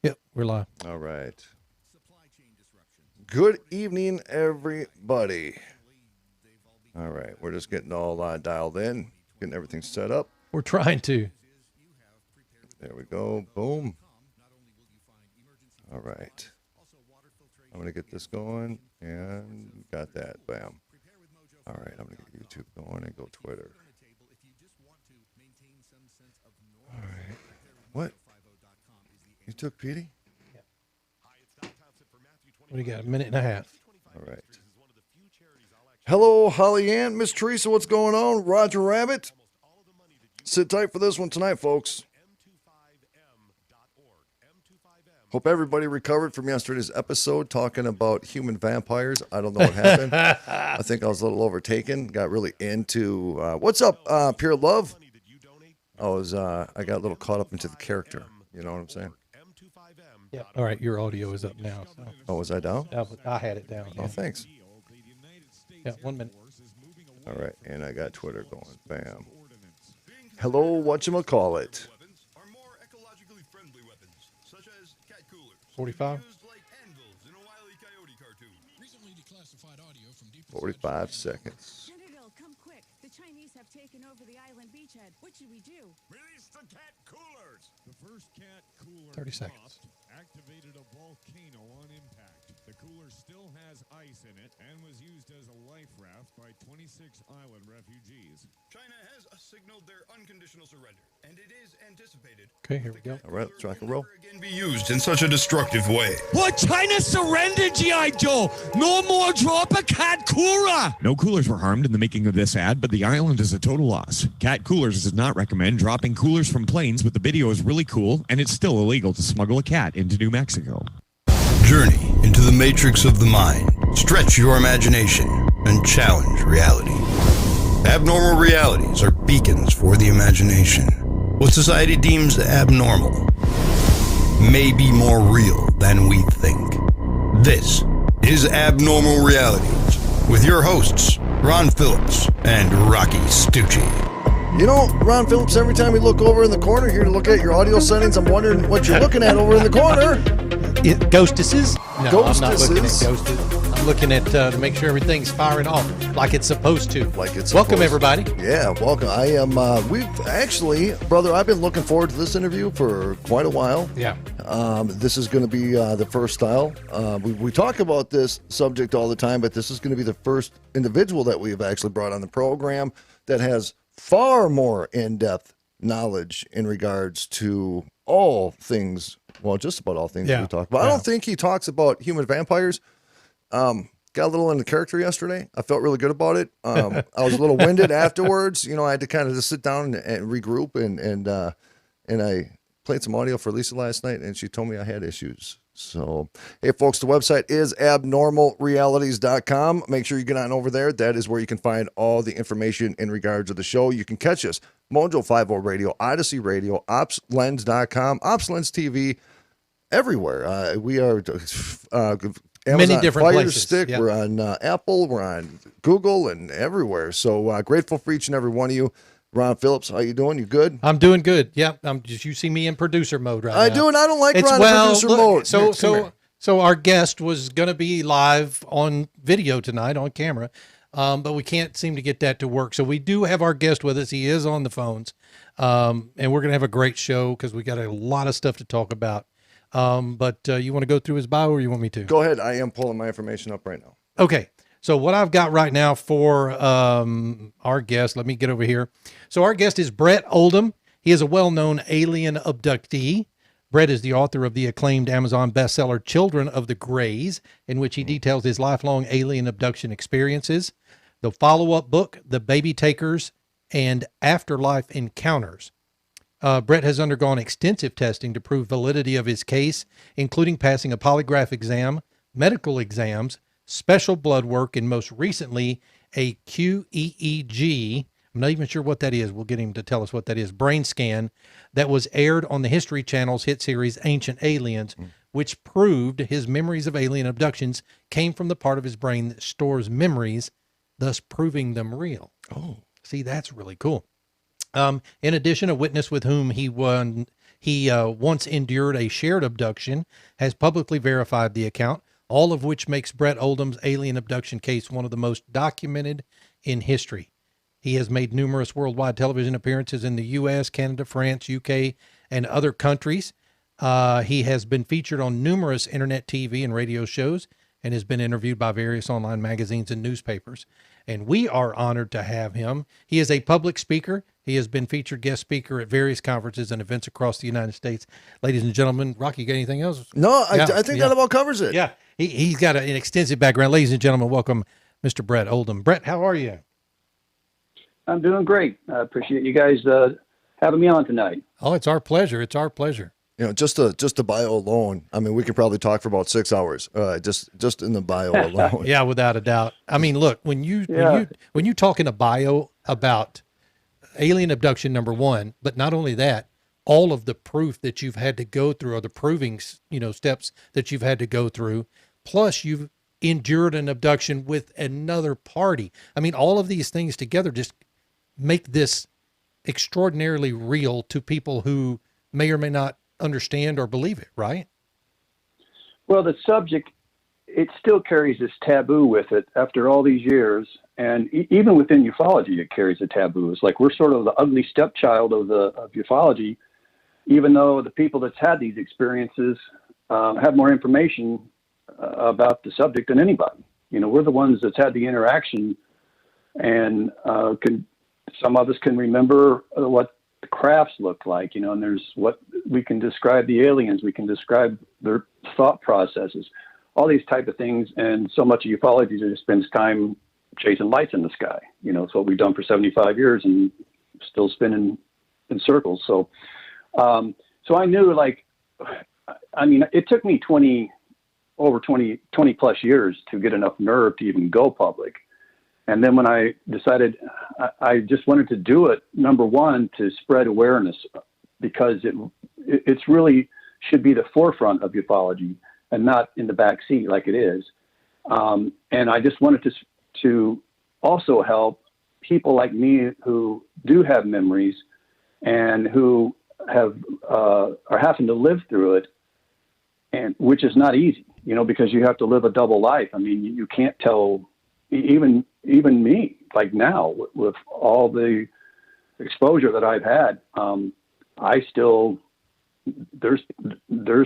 Yep, we're live. All right. Good evening, everybody. All right, we're just getting all dialed in, getting everything set up. We're trying to. There we go. Boom. All right. I'm going to get this going, and got that. Bam. All right, I'm going to get YouTube going and go Twitter. All right. What? You took Petey? What do you got? A minute and a half. All right. Hello, Holly Ann, Miss Teresa, what's going on? Roger Rabbit. Sit tight for this one tonight, folks. Hope everybody recovered from yesterday's episode talking about human vampires. I don't know what happened. I think I was a little overtaken. Got really into what's up, Pure Love. I got a little caught up into the character. You know what I'm saying? Yeah. All right, your audio is up now. So. Oh, was I down? I had it down. Oh, Yeah. thanks. Yeah, 1 minute. All right, and I got Twitter going. Bam. Hello, whatchamacallit. 45? 45 seconds. Senator, come quick. The Chinese have taken over the island beachhead. What should we do? Release the cat coolers. The first cat cooler 30 seconds. activated a volcano on impact. The cooler still has ice in it and was used as a life raft by 26 island refugees. China has signaled their unconditional surrender, and it is anticipated. Okay, here we go. All right, let's rock and roll. Again, be used in such a destructive way. What? China surrendered, G.I. Joe! No more drop a cat cooler! No coolers were harmed in the making of this ad, but the island is a total loss. Cat Coolers does not recommend dropping coolers from planes, but the video is really cool, and it's still illegal to smuggle a cat into New Mexico. Journey into the matrix of the mind. Stretch your imagination and challenge reality. Abnormal realities are beacons for the imagination. What society deems abnormal may be more real than we think. This is Abnormal Realities with your hosts, Ron Phillips and Rocci Stucci. You know, Ron Phillips, every time we look over in the corner here to look at your audio settings, I'm wondering what you're looking at over in the corner. Ghostesses? No, I'm not looking at Ghostesses. ghostes. I'm looking at to make sure everything's firing off like it's supposed to. Welcome, everybody. Yeah, welcome. I am, we've actually, brother, I've been looking forward to this interview for quite a while. Yeah. This is going to be the first style. We talk about this subject all the time, but this is going to be the first individual that we've actually brought on the program that has far more in-depth knowledge in regards to all things, well, just about all things we talk about. I don't think he talks about human vampires. Got a little into character yesterday. I felt really good about it. I was a little winded afterwards. You know, I had to kind of just sit down and regroup, and I played some audio for Lisa last night, and she told me I had issues. So, hey, folks, the website is abnormalrealities.com. Make sure you get on over there. That is where you can find all the information in regards to the show. You can catch us, Mojo 50 Radio, Odyssey Radio, OpsLens.com, OpsLens TV, everywhere. We are Amazon Many different Fire places. Stick. Yep. We're on Apple. We're on Google and everywhere. So grateful for each and every one of you. Ron Phillips, how you doing? You good? I'm doing good. Yep. You see me in producer mode right now. I do, and I don't like It's Ron in producer mode. So our guest was going to be live on video tonight on camera, but we can't seem to get that to work. So we do have our guest with us. He is on the phones, and we're going to have a great show because we got a lot of stuff to talk about. But you want to go through his bio, or you want me to? Go ahead. I am pulling my information up right now. Okay. So what I've got right now for our guest, let me get over here. So our guest is Bret Oldham. He is a well-known alien abductee. Bret is the author of the acclaimed Amazon bestseller Children of the Greys, in which he details his lifelong alien abduction experiences. The follow-up book, The Baby Takers and Afterlife Encounters. Bret has undergone extensive testing to prove validity of his case, including passing a polygraph exam, medical exams, special blood work, and most recently, a QEEG. I'm not even sure what that is. We'll get him to tell us what that is. Brain scan that was aired on the History Channel's hit series Ancient Aliens, which proved his memories of alien abductions came from the part of his brain that stores memories, thus proving them real. Oh. See, that's really cool. In addition, a witness with whom he once endured a shared abduction has publicly verified the account, all of which makes Bret Oldham's alien abduction case one of the most documented in history. He has made numerous worldwide television appearances in the U.S., Canada, France, UK, and other countries. He has been featured on numerous internet TV and radio shows and has been interviewed by various online magazines and newspapers. And we are honored to have him. He is a public speaker. He has been featured guest speaker at various conferences and events across the United States. Ladies and gentlemen, Rocky, you got anything else? No, I think that about covers it. Yeah, he's got an extensive background. Ladies and gentlemen, welcome Mr. Bret Oldham. Bret, how are you? I'm doing great. I appreciate you guys having me on tonight. Oh, it's our pleasure. It's our pleasure. You know, just the bio alone. I mean, we could probably talk for about 6 hours. Just in the bio alone. Yeah, without a doubt. I mean, look, when you talk in a bio about alien abduction, number one, but not only that, all of the proof that you've had to go through, or the proving, steps that you've had to go through, plus you've endured an abduction with another party. I mean, all of these things together just make this extraordinarily real to people who may or may not understand or believe it, right? Well, the subject, it still carries this taboo with it after all these years. And even within ufology, it carries a taboo. It's like we're sort of the ugly stepchild of ufology, even though the people that's had these experiences have more information about the subject than anybody. We're the ones that's had the interaction, and some of us can remember what the crafts look like, and there's what we can describe the aliens, we can describe their thought processes, all these type of things. And so much of ufology just spends time chasing lights in the sky. It's what we've done for 75 years and still spinning in circles. So I knew, it took me 20 plus years to get enough nerve to even go public. And then when I decided I just wanted to do it, number one, to spread awareness, because it's really should be the forefront of ufology and not in the back seat like it is. And I just wanted to also help people like me who do have memories and who are having to live through it, and which is not easy, because you have to live a double life. I mean, you can't tell even me, like now with all the exposure that I've had, I still, there's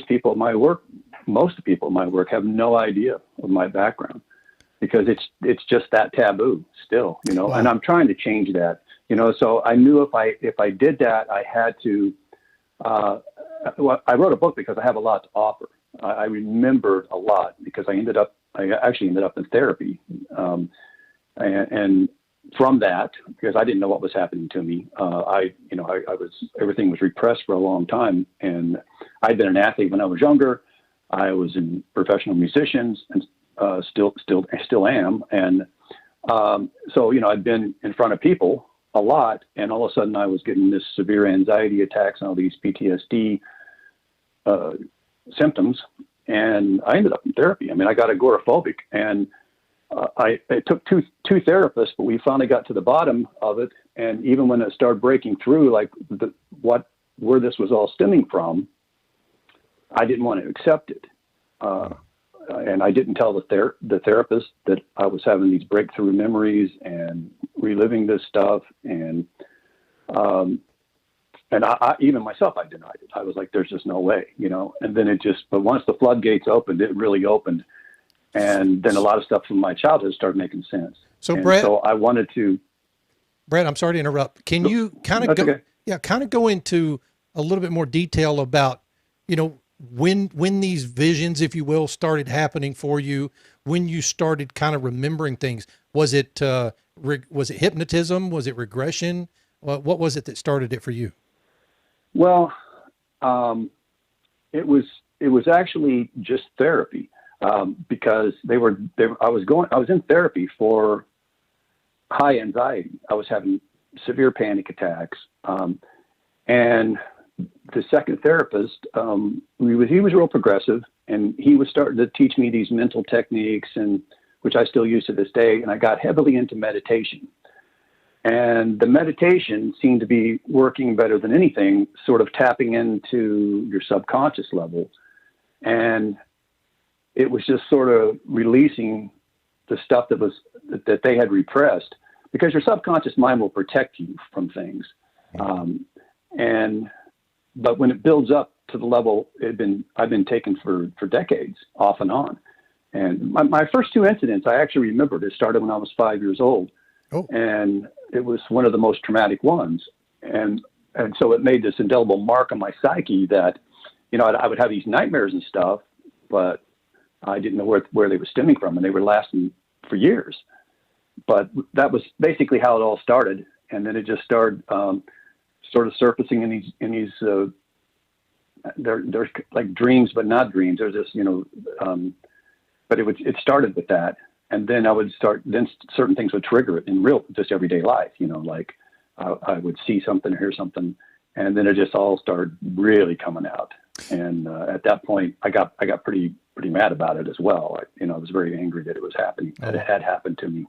people in my work, most of the people in my work have no idea of my background, because it's just that taboo still, wow. And I'm trying to change that, so I knew if I did that, I had to, I wrote a book because I have a lot to offer. I remembered a lot because I actually ended up in therapy. And from that, because I didn't know what was happening to me, everything was repressed for a long time. And I'd been an athlete when I was younger. I was in professional musicians and still am. And so, I'd been in front of people a lot, and all of a sudden I was getting this severe anxiety attacks and all these PTSD symptoms. And I ended up in therapy. I mean, I got agoraphobic, and it took two therapists, but we finally got to the bottom of it. And even when it started breaking through, like where this was all stemming from, I didn't want to accept it. And I didn't tell the therapist that I was having these breakthrough memories and reliving this stuff. And I even myself, I denied it. I was like, there's just no way, and then but once the floodgates opened, it really opened. And then a lot of stuff from my childhood started making sense. So Bret, so I wanted to. Bret, I'm sorry to interrupt. Can you kind of go into a little bit more detail about, when these visions, if you will, started happening for you, when you started kind of remembering things? Was it hypnotism? Was it regression? What was it that started it for you? Well, it was actually just therapy. Because I was in therapy for high anxiety. I was having severe panic attacks. And the second therapist, he was real progressive, and he was starting to teach me these mental techniques, and which I still use to this day. And I got heavily into meditation. And the meditation seemed to be working better than anything, sort of tapping into your subconscious level. And it was just sort of releasing the stuff that they had repressed, because your subconscious mind will protect you from things. But when it builds up to the level I've been taken for decades, off and on. And my first two incidents, I actually remembered. It started when I was 5 years old. Oh. And it was one of the most traumatic ones. And so it made this indelible mark on my psyche that, I would have these nightmares and stuff, but I didn't know where they were stemming from, and they were lasting for years. But that was basically how it all started. And then it just started sort of surfacing in these they're like dreams, but not dreams. They're just, but it started with that. And then then certain things would trigger it in real, just everyday life, like I would see something, hear something, and then it just all started really coming out. And at that point, I got pretty mad about it as well. I was very angry that it was happening, that it had happened to me.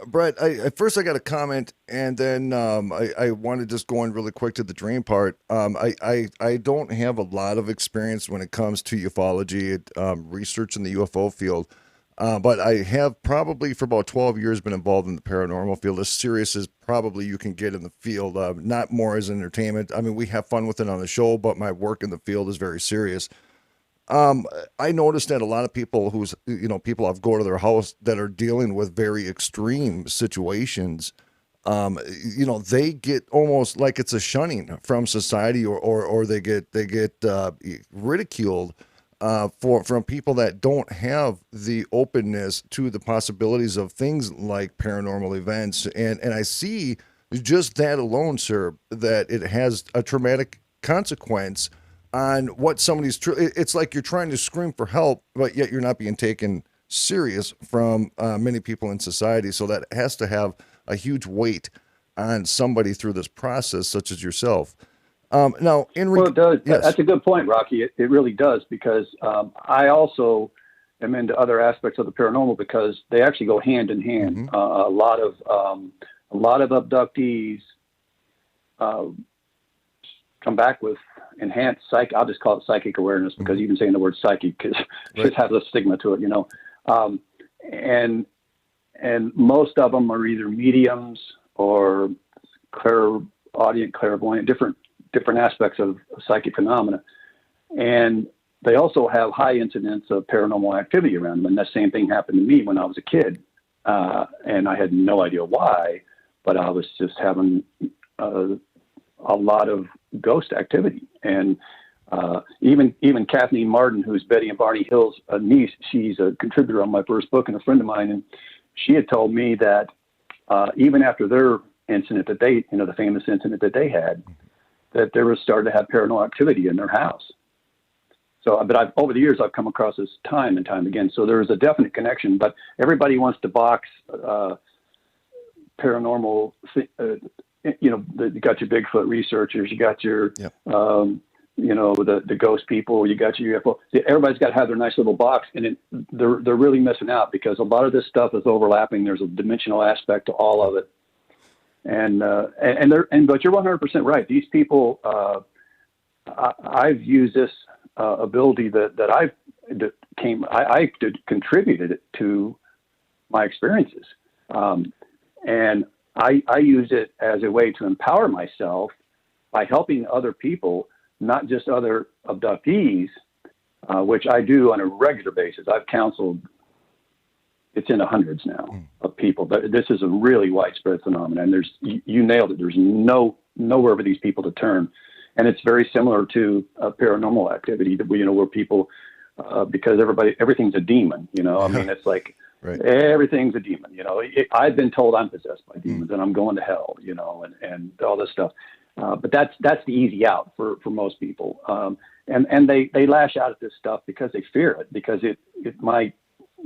Bret, I first I got a comment, and then I want to just go in really quick to the dream part. I don't have a lot of experience when it comes to ufology, research in the UFO field, but I have probably for about 12 years been involved in the paranormal field, as serious as probably you can get in the field, not more as entertainment. I mean, we have fun with it on the show, but my work in the field is very serious. I noticed that a lot of people people I've go to their house that are dealing with very extreme situations, they get almost like it's a shunning from society, or they get ridiculed from people that don't have the openness to the possibilities of things like paranormal events. And I see just that alone, sir, that it has a traumatic consequence on what somebody's it's like you're trying to scream for help, but yet you're not being taken serious from many people in society. So that has to have a huge weight on somebody through this process, such as yourself. Now, it does. Yes. That's a good point, Rocky. It really does, because I also am into other aspects of the paranormal, because they actually go hand in hand. Mm-hmm. A lot of abductees come back with enhanced I'll just call it psychic awareness, because even saying the word psychic just has a stigma to it, and most of them are either mediums or clairvoyant, different aspects of psychic phenomena. And they also have high incidence of paranormal activity around them. And that same thing happened to me when I was a kid. And I had no idea why, but I was just having a lot of ghost activity. And even Kathleen Martin, who's Betty and Barney Hill's niece, she's a contributor on my first book and a friend of mine. And she had told me that even after their incident that they, the famous incident that they had, that they were starting to have paranormal activity in their house. So, but over the years, I've come across this time and time again. So there is a definite connection, but everybody wants to box paranormal. You got your Bigfoot researchers, you got your, the ghost people, you got your UFO. Everybody's got to have their nice little box, and they're really missing out, because a lot of this stuff is overlapping. There's a dimensional aspect to all of it, but you're 100% right. These people, I've used this ability that I contributed it to my experiences, and I use it as a way to empower myself by helping other people, not just other abductees, which I do on a regular basis. I've counseled, it's in the hundreds now of people, but this is a really widespread phenomenon. And you nailed it. There's nowhere for these people to turn. And it's very similar to paranormal activity that where people, because everything's a demon, I mean, it's like, right. Everything's a demon, I've been told I'm possessed by demons and I'm going to hell, and all this stuff. But that's the easy out for most people. And they lash out at this stuff because they fear it, because it might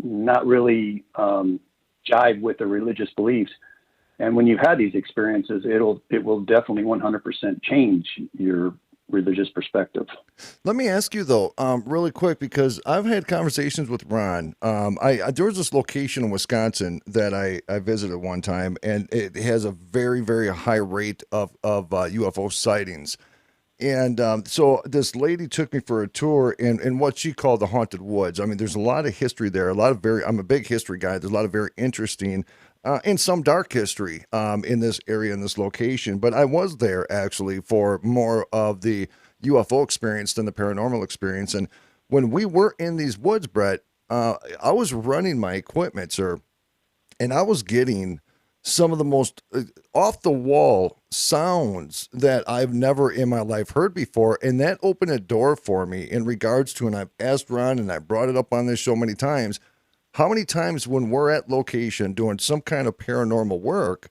not really jive with their religious beliefs. And when you've had these experiences, it will definitely 100% change your religious perspective. Let me ask you though, really quick, because I've had conversations with Ron. There was this location in Wisconsin that I visited one time, and it has a very, very high rate of UFO sightings. And so this lady took me for a tour in what she called the haunted woods. I mean, there's a lot of history there. I'm a big history guy. There's a lot of very interesting and some dark history in this area, in this location. But I was there actually for more of the UFO experience than the paranormal experience. And when we were in these woods, Brett, I was running my equipment, sir, and I was getting some of the most off the wall sounds that I've never in my life heard before. And that opened a door for me in regards to, and I've asked Ron and I brought it up on this show many times, how many times when we're at location doing some kind of paranormal work,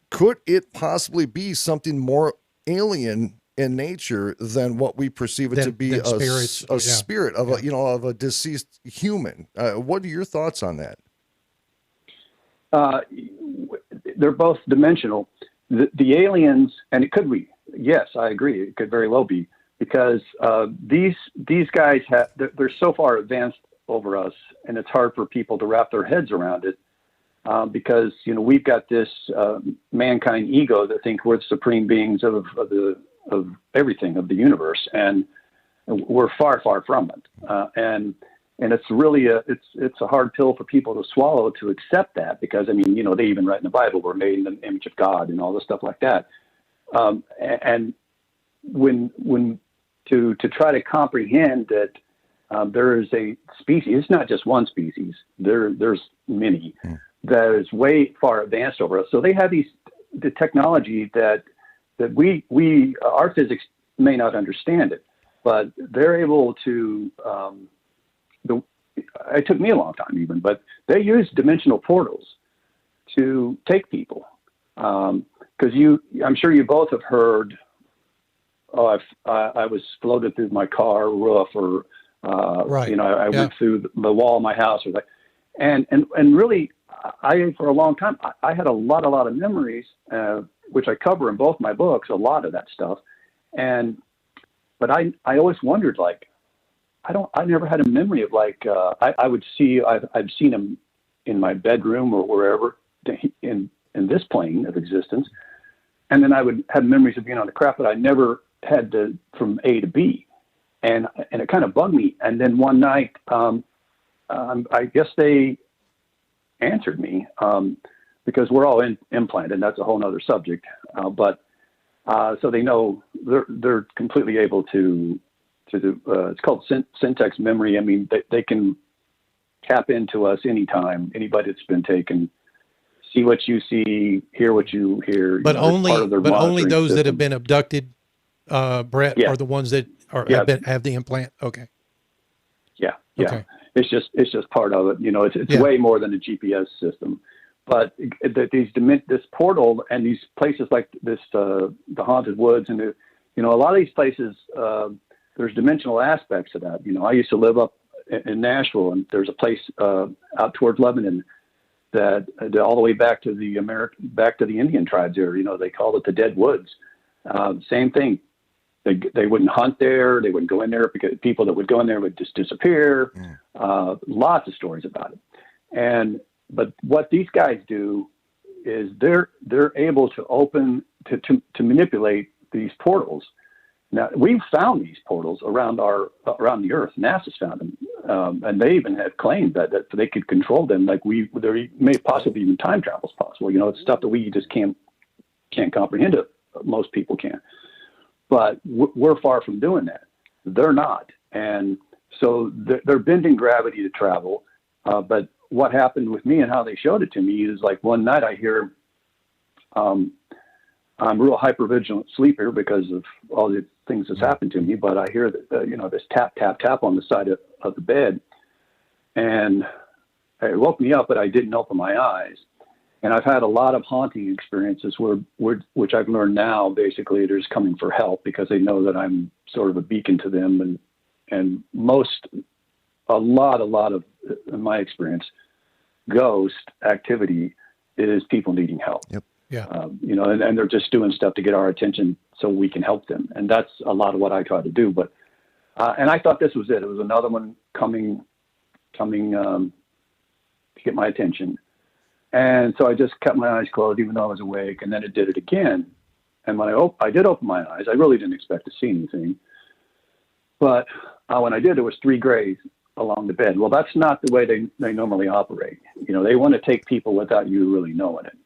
could it possibly be something more alien in nature than what we perceive it to be a spirit of of a deceased human? What are your thoughts on that? They're both dimensional. The aliens, and it could be, yes, I agree, it could very well be, because these guys they're so far advanced over us, and it's hard for people to wrap their heads around it, because we've got this mankind ego that think we're the supreme beings of everything, of the universe, and we're far from it. And it's really it's a hard pill for people to swallow, to accept that, because they even write in the Bible, we're made in the image of God and all this stuff like that. And when to try to comprehend that there is a species, it's not just one species, there's many that is way far advanced over us. So they have the technology that we our physics may not understand it, but they're able to. It took me a long time even, but they use dimensional portals to take people. Because I'm sure you both have heard, I was floated through my car roof, or right. I went through the wall of my house, or and really, for a long time I had a lot of memories, which I cover in both my books, a lot of that stuff, but I always wondered, like, I never had a memory of I've seen him in my bedroom or wherever in this plane of existence. And then I would have memories of being on the craft, but I never had from A to B. And it kind of bugged me. And then one night, I guess they answered me, because we're all implanted. That's a whole nother subject. So they know they're completely able to do, it's called syntax memory. I mean, they can tap into us anytime, anybody that's been taken, see what you see, hear what you hear. But only those system that have been abducted, Brett, are the ones that have the implant. Okay. Yeah. Okay. It's just part of it. It's way more than a GPS system. But this portal and these places like this, the haunted woods, and a lot of these places, there's dimensional aspects to that. I used to live up in Nashville, and there's a place out towards Lebanon that all the way back to the Indian tribes there. They called it the Dead Woods. Same thing. They wouldn't hunt there. They wouldn't go in there because people that would go in there would just disappear. Lots of stories about it. But what these guys do is they're able to open to manipulate these portals. Now, we've found these portals around the Earth. NASA's found them, and they even have claimed that they could control them. Like there may possibly even time travel is possible. It's stuff that we just can't comprehend. It. Most people can't. But we're far from doing that. They're not, and so they're bending gravity to travel. But what happened with me and how they showed it to me is, like, one night I hear. I'm real hypervigilant sleeper because of all the things that's happened to me, but I hear that, this tap, tap, tap on the side of the bed, and it woke me up, but I didn't open my eyes. And I've had a lot of haunting experiences which I've learned now, basically they're just coming for help because they know that I'm sort of a beacon to them. And a lot of, in my experience, ghost activity is people needing help. Yep. Yeah. And they're just doing stuff to get our attention so we can help them. And that's a lot of what I try to do. But and I thought this was it. It was another one coming to get my attention. And so I just kept my eyes closed, even though I was awake. And then it did it again. And when I did open my eyes, I really didn't expect to see anything. But when I did, there was 3 grays along the bed. Well, that's not the way they normally operate. You know, they want to take people without you really knowing it.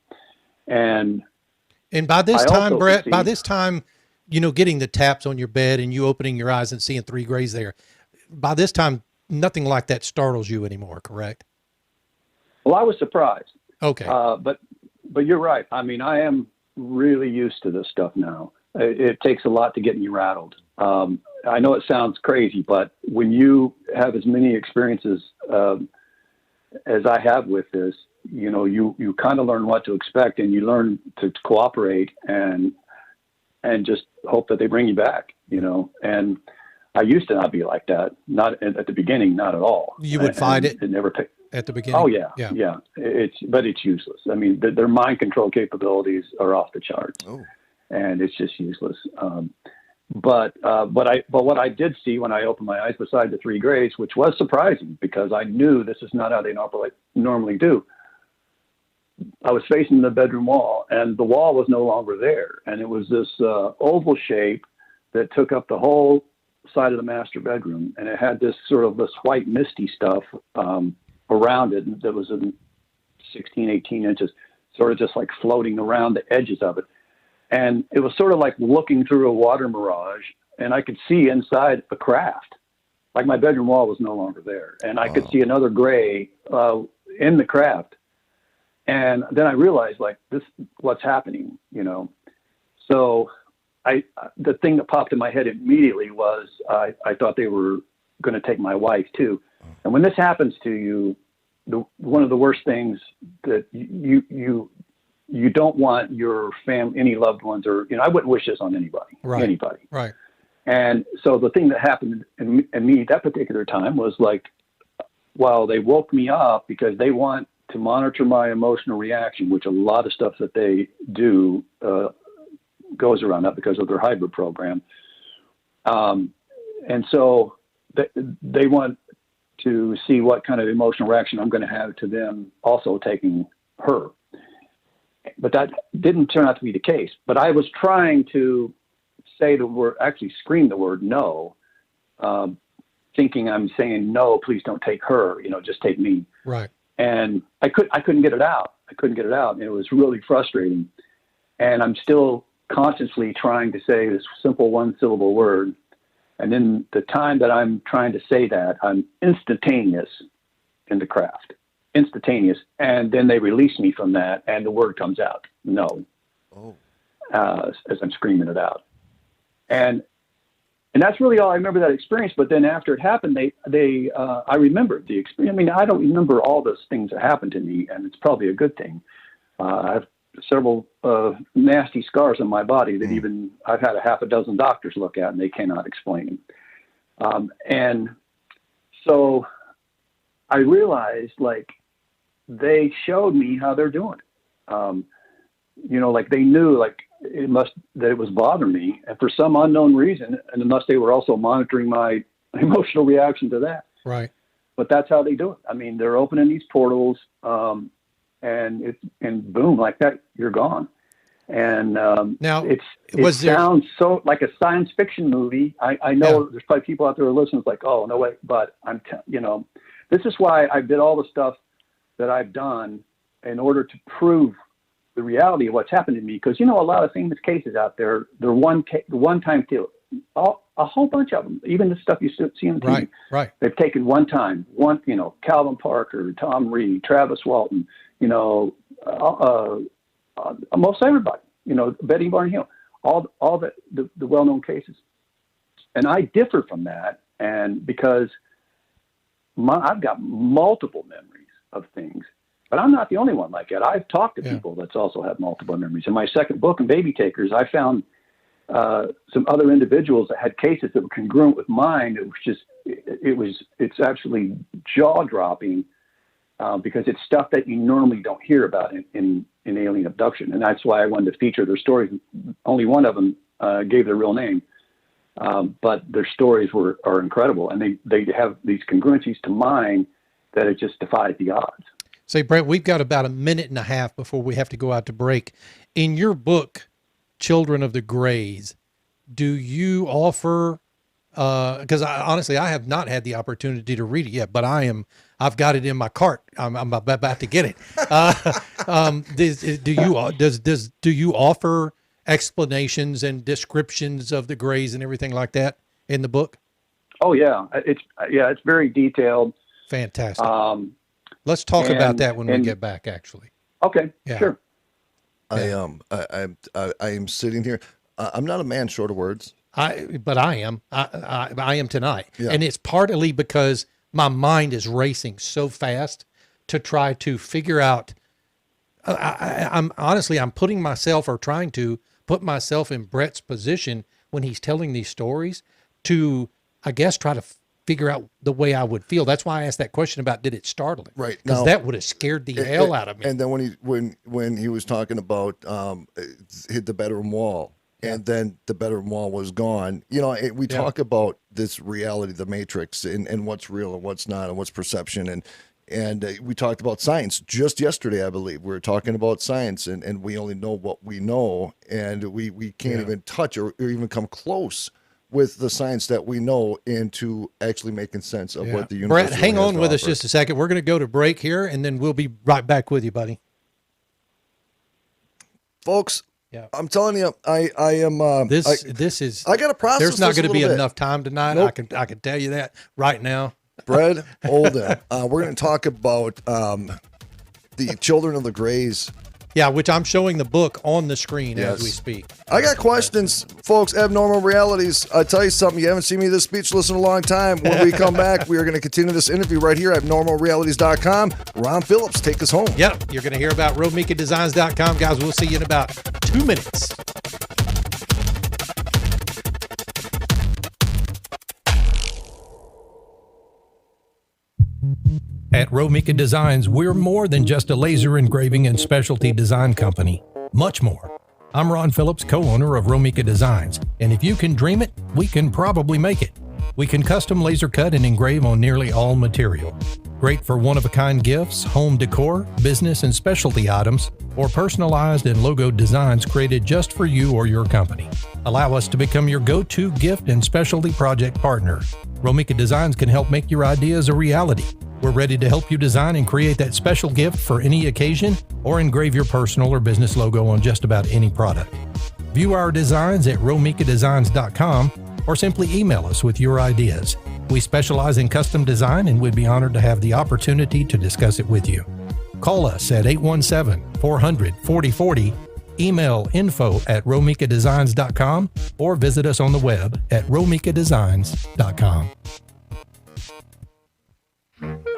And by this time, Bret, see, by this time, you know, getting the taps on your bed and you opening your eyes and seeing 3 grays there, by this time, nothing like that startles you anymore, correct? Well, I was surprised. Okay. But you're right. I mean, I am really used to this stuff now. It takes a lot to get me rattled. I know it sounds crazy, but when you have as many experiences as I have with this, you know, you kind of learn what to expect, and you learn to cooperate and just hope that they bring you back, you know. And I used to not be like that. Not at the beginning, not at all. You would fight it? It never picked. At the beginning? Oh yeah. But it's useless. I mean, their mind control capabilities are off the charts, and it's just useless. But what I did see when I opened my eyes, beside the 3 grays, which was surprising because I knew this is not how they normally do. I was facing the bedroom wall, and the wall was no longer there, and it was this oval shape that took up the whole side of the master bedroom, and it had this white misty stuff around it that was in 16, 18 inches, sort of just like floating around the edges of it. And it was sort of like looking through a water mirage, and I could see inside a craft. Like my bedroom wall was no longer there, and I could see another gray in the craft. And then I realized, like, this, what's happening, you know? So the thing that popped in my head immediately was I thought they were going to take my wife too. And when this happens to you, one of the worst things that you don't want your family, any loved ones, or, you know, I wouldn't wish this on anybody, anybody. Right. And so the thing that happened in me that particular time was, like, while they woke me up because they want to monitor my emotional reaction, which a lot of stuff that they do goes around that because of their hybrid program. And so they want to see what kind of emotional reaction I'm going to have to them also taking her. But that didn't turn out to be the case. But I was trying to say the word, actually scream the word no, thinking I'm saying, no, please don't take her, you know, just take me. Right. And I couldn't get it out. And it was really frustrating. And I'm still consciously trying to say this simple 1-syllable word. And then the time that I'm trying to say that, I'm instantaneous in the craft. Instantaneous. And then they release me from that, and the word comes out, no. As I'm screaming it out. And that's really all I remember that experience. But then after it happened, I remembered the experience. I mean, I don't remember all those things that happened to me, and it's probably a good thing. I have several nasty scars on my body that even I've had a half a dozen doctors look at, and they cannot explain them. And so I realized, like, they showed me how they're doing it. You know, like, they knew, like, that it was bothering me, and for some unknown reason, and unless they were also monitoring my emotional reaction to that. Right. But that's how they do it. I mean, they're opening these portals, and boom, like that, you're gone. And now it sounds so like a science fiction movie. I know there's probably people out there who listen, like, oh no way, but you know, this is why I did all the stuff that I've done in order to prove the reality of what's happened to me. Because, you know, a lot of famous cases out there, they're one-time deal. A whole bunch of them, even the stuff you see on TV. Right. They've taken one time. You know, Calvin Parker, Tom Reed, Travis Walton, you know, almost everybody, you know, Betty Barnhill, all the well-known cases. And I differ from that, and because I've got multiple memories of things, but I'm not the only one like that. I've talked to people that's also have multiple memories. In my second book, in Baby Takers, I found some other individuals that had cases that were congruent with mine. It was just, it's actually jaw-dropping because it's stuff that you normally don't hear about in alien abduction. And that's why I wanted to feature their stories. Only one of them gave their real name. But their stories are incredible, and they have these congruencies to mine that it just defies the odds. Say, Brett, we've got about a minute and a half before we have to go out to break. In your book, Children of the Greys, do you offer, because honestly, I have not had the opportunity to read it yet, but I've got it in my cart. I'm about to get it. Do you offer explanations and descriptions of the Greys and everything like that in the book? Oh yeah, it's very detailed. Fantastic. Let's talk about that when we get back. Actually, okay, yeah. Sure. I am sitting here. I'm not a man short of words. But I am. I am tonight, Yeah. and it's partly because my mind is racing so fast to try to figure out. I'm putting myself, or trying to put myself in Brett's position when he's telling these stories to, I guess, try to figure out the way I would feel. That's why I asked that question about, did it startle him? Right. Because that would have scared the hell out of me. And then when he was talking about hit the bedroom wall, and then the bedroom wall was gone. We talk about this reality, the matrix, and what's real and what's not, and what's perception, and we talked about science just yesterday, I believe. We were talking about science, and we only know what we know, and we can't even touch or even come close with the science that we know into actually making sense of what the universe Brett, hang really has on to with us offer. just a second. We're going to go to break here, and then we'll be right back with you, buddy. Folks, Yeah. I'm telling you, I am. This is. I got to process. There's not going to be enough time tonight. Nope. I can tell you that right now. Bret Oldham. We're going to talk about the Children of the Greys. Yeah, which I'm showing the book on the screen Yes. as we speak. I got questions, folks. Abnormal Realities. I tell you something. You haven't seen me this speechless in a long time. When we come back, we are going to continue this interview right here at abnormalrealities.com. Ron Phillips, take us home. Yep, you're going to hear about RomikaDesigns.com, guys. We'll see you in about 2 minutes. At Romika Designs, we're more than just a laser engraving and specialty design company. Much more. I'm Ron Phillips, co-owner of Romika Designs, and if you can dream it, we can probably make it. We can custom laser cut and engrave on nearly all material. Great for one-of-a-kind gifts, home decor, business and specialty items, or personalized and logo designs created just for you or your company. Allow us to become your go-to gift and specialty project partner. Romika Designs can help make your ideas a reality. We're ready to help you design and create that special gift for any occasion, or engrave your personal or business logo on just about any product. View our designs at romikadesigns.com, or simply email us with your ideas. We specialize in custom design, and we'd be honored to have the opportunity to discuss it with you. Call us at 817-400-4040, email info@romikadesigns.com, or visit us on the web at romikadesigns.com.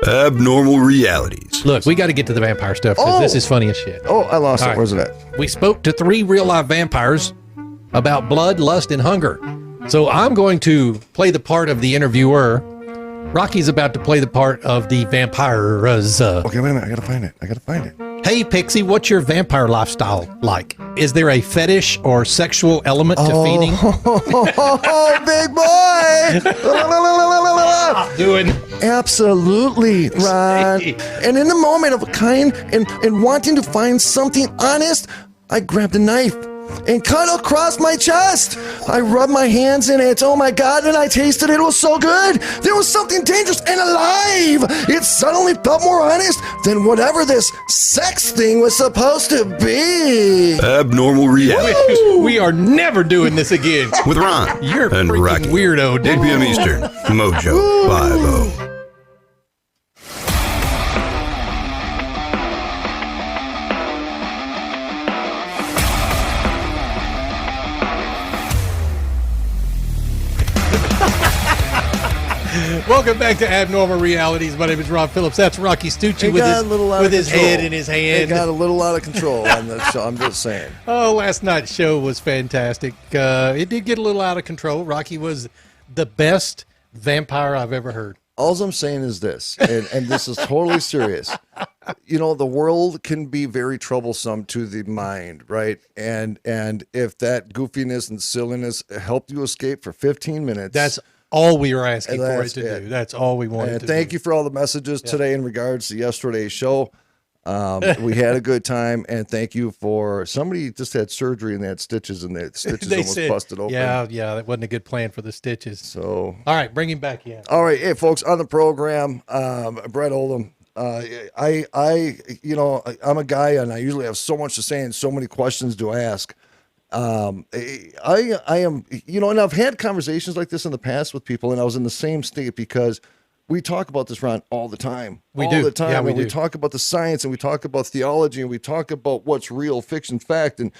Abnormal Realities. Look, we got to get to the vampire stuff because this is funny as shit. Oh, I lost All it. right. Where's it at? We spoke to 3 real-life vampires about blood, lust, and hunger. So I'm going to play the part of the interviewer. Rocky's about to play the part of the vampires. Okay, wait a minute. I got to find it. Hey, Pixie, what's your vampire lifestyle like? Is there a fetish or sexual element to feeding? Oh, big boy! Doing. Absolutely, Ron. And in the moment of kind and wanting to find something honest, I grabbed a knife and cut across my chest. I rubbed my hands in it. Oh my God, and I tasted it. It was so good. There was something dangerous and alive. It suddenly felt more honest than whatever this sex thing was supposed to be. Abnormal Realities We are never doing this again. with Ron You're a and freaking Rocky. weirdo, 8 dude. p.m. Eastern. Mojo 50. Welcome back to Abnormal Realities. My name is Rob Phillips. That's Rocky Stucci It with got a little out of his control. head in his It hand. got a little out of control on the show. I'm just saying. Oh, last night's show was fantastic. It did get a little out of control. Rocky was the best vampire I've ever heard. All I'm saying is this, and this is totally serious. The world can be very troublesome to the mind, right? And if that goofiness and silliness helped you escape for 15 minutes, That's all we were asking for it that's to it. do. That's all we wanted and to thank do. you for all the messages today in regards to yesterday's show. We had a good time, and thank you for somebody just had surgery and they had stitches, and the stitches They almost said, busted open. yeah, that wasn't a good plan for the stitches. So, All right, bring him back in. all right, hey folks, on the program, Bret Oldham. I'm a guy, and I usually have so much to say and so many questions to ask. I am, and I've had conversations like this in the past with people, and I was in the same state because we talk about this, Ron, all the time. We all do. the time. Yeah, we and we do. talk about the science, and we talk about theology, and we talk about what's real, fiction, fact, and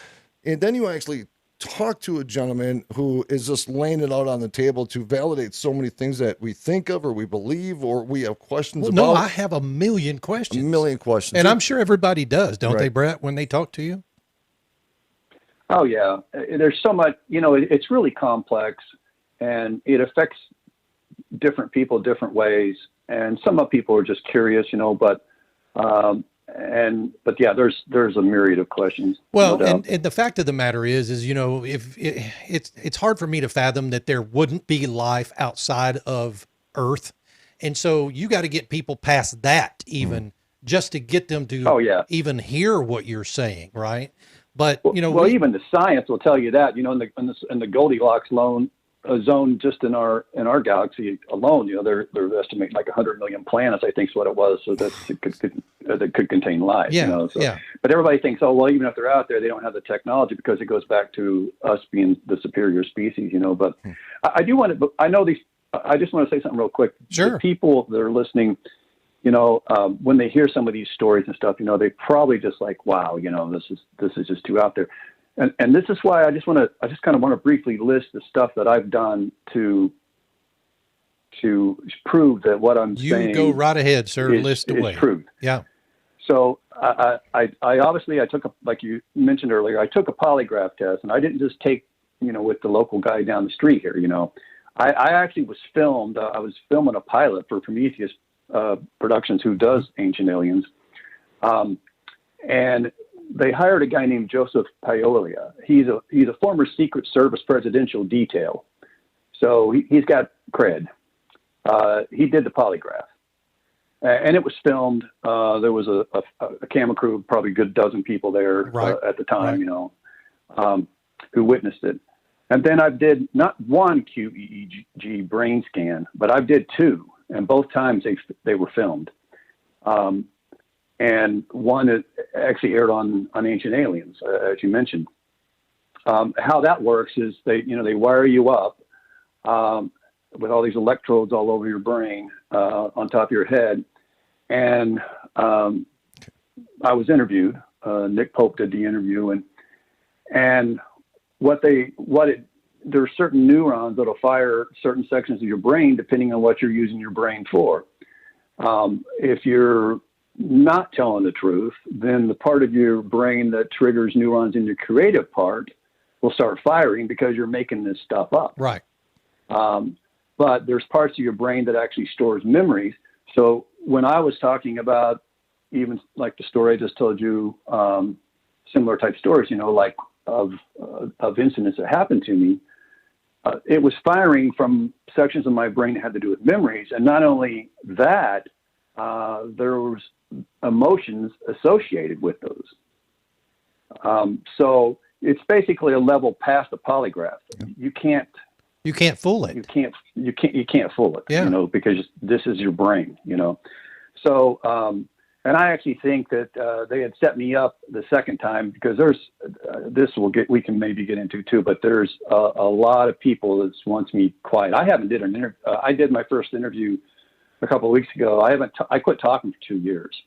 then you actually talk to a gentleman who is just laying it out on the table to validate so many things that we think of or we believe or we have questions Well, about. no, I have a million questions. A million questions. And I'm sure everybody does, don't they, Right. Brett, when they talk to you? Oh yeah, there's so much. It's really complex, and it affects different people different ways. And some of people are just curious, but yeah, there's a myriad of questions. Well, no doubt. and the fact of the matter is if it's hard for me to fathom that there wouldn't be life outside of Earth, and so you got to get people past that even just to get them to even hear what you're saying, right? But even the science will tell you that. In the Goldilocks zone, just in our galaxy alone, they're estimating like 100 million planets, I think is what it was, so that could contain life. Yeah, But everybody thinks, oh well, even if they're out there, they don't have the technology because it goes back to us being the superior species. But I do want to. I know these. I just want to say something real quick. Sure. The people that are listening, when they hear some of these stories and stuff, they probably just like, wow, this is just too out there. And this is why I just kind of want to briefly list the stuff that I've done to prove that what I'm saying. You go right ahead, sir. List away. Is truth. Yeah. So I obviously took like you mentioned earlier, I took a polygraph test, and I didn't just take, with the local guy down the street here, I actually was filmed. I was filming a pilot for Prometheus Productions, who does Ancient Aliens. And they hired a guy named Joseph Paolia. He's a former Secret Service presidential detail. So he's got cred. He did the polygraph. And it was filmed. There was a camera crew, probably a good dozen people there at the time, who witnessed it. And then I did not one QEEG brain scan, but I did two, and both times they were filmed. And one actually aired on Ancient Aliens, as you mentioned. How that works is they wire you up with all these electrodes all over your brain, on top of your head. And I was interviewed. Nick Pope did the interview, and there are certain neurons that'll fire certain sections of your brain depending on what you're using your brain for. If you're not telling the truth, then the part of your brain that triggers neurons in your creative part will start firing because you're making this stuff up. Right. But there's parts of your brain that actually stores memories. So when I was talking about even like the story I just told you, similar type stories, like of incidents that happened to me, it was firing from sections of my brain that had to do with memories. And not only that, there was emotions associated with those. So it's basically a level past the polygraph. You can't fool it. You can't fool it. Yeah. Because this is your brain. So and I actually think that they had set me up the second time because we can maybe get into too, but there's a lot of people that wants me quiet. I haven't did an interview. I did my first interview a couple of weeks ago. I quit talking for 2 years.